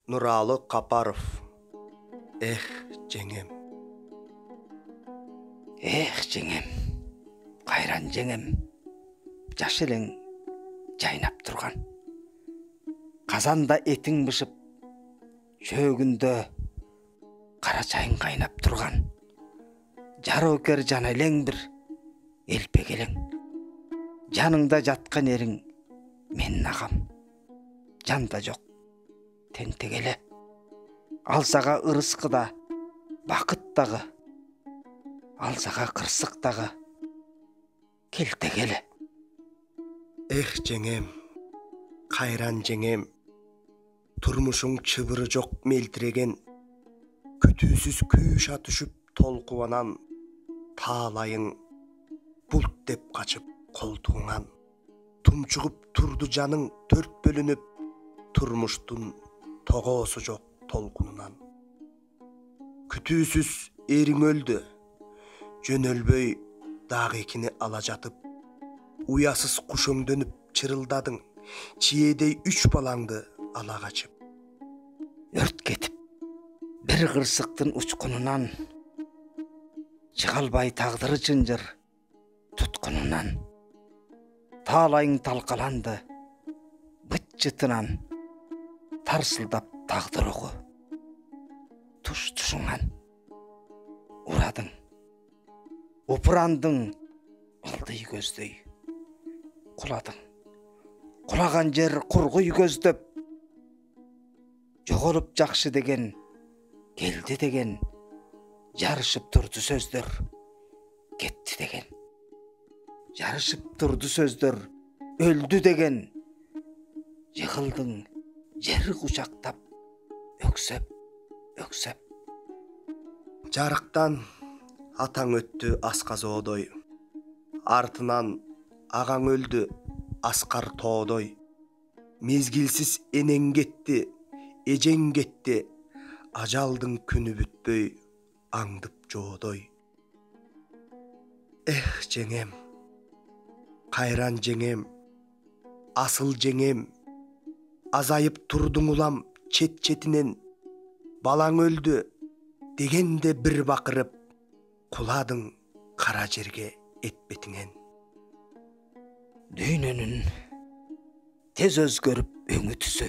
Нұралы Қапаров. Жеңем. Жеңем. Қайран жеңем. Жаш элең жайнап тұрған. Қазанда етің бышып, шөгүндө қара чайың қайнап тұрған. Жары өкер жана элең бір елпек елең. Жаныңда жатқан ерің мен ағам. Жанда жоқ тентегеле. Алсаға ырысқыда бақыттағы, алсаға қырсықтағы келтегеле. Жеңем, қайран жеңем, турмушуң чыбыры жоқ мелтіреген, күтүүсүз күйша түшүп толкубанан, таалайың бұлт деп қачып қолтуңан, тумчугуп турду жаның төрт бөлініп, турмуштун тогоосу жоқ толкунунан. Күтүүсүз эриң өлдү, жөнөлбөй дагы экини ала жатып, уясыз кушөңдөнүп чырылдадың, чиедей үч балаңды ала качып. Өрт кетип, бір кырсыктын учкунунан, чыга албай тагдыры чынжыр туткунунан. Таалайың талкаланды, быт жытынан, тарсылдап тагдыр оку. Туш тушуңан урадың, опурандың алдый көздөй. Куладың, кулаган жер кургуй көздөп. Жоголуп жакшы деген, келди деген, жарышып турду сөздөр, кетти деген. Жарышып турду сөздөр, өлдү деген. Жыгылдың, жер кучактап, өксөп, өксөп. Жарыктан атаң өттү асказоодой, артынан ағаң өлдү аскар тоодой. Мезгилсиз энең кетти, эжең кетти, ажалдың күнү бүтпөй аңдып жоодой. Жеңем, кайран жеңем, асыл жеңем, азайып турдуң улам чет-четинен. Балаң өлдү дегенде бір бакырып, куладың кара жерге этбетиңен. Дүйнөнүн тез өзгөрүп өңү түсү,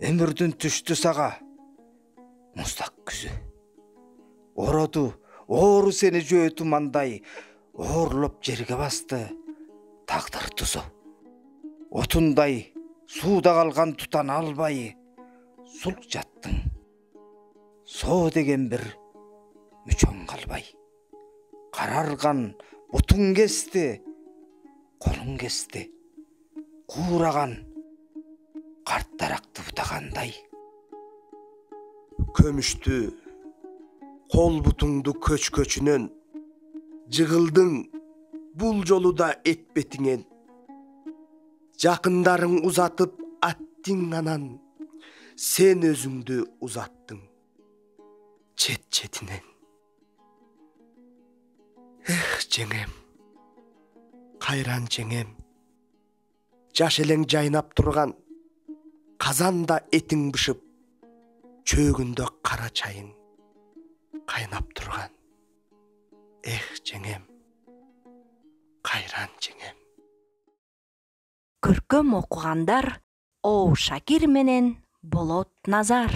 өмүрдүн түштү сага муздак күзү. Ороду, оору сени жөө тумандай, оорлоп жерге басты тагдыр тузу. Отундай сууда калган тутана албай, сулк жаттың, соо деген бир мүчөң калбай. Карарган бутуң кести, колуң кести, куураган карт даракты бутагандай. Көмүштү кол бутуңду көчкөчүнөн, жыгылдың бул жолу да этбетиңен. Жакындарың узатып аттың анан, сен өзүңдү узаттың чет-четинен. Жеңем, кайран жеңем, жаш элең жайнап турган, казанда этиң бышып, чөгүндө кара чайың кайнап турган. Жеңем, кайран жеңем. Көркөм окугандар Оу Шакир менен Болот Назар.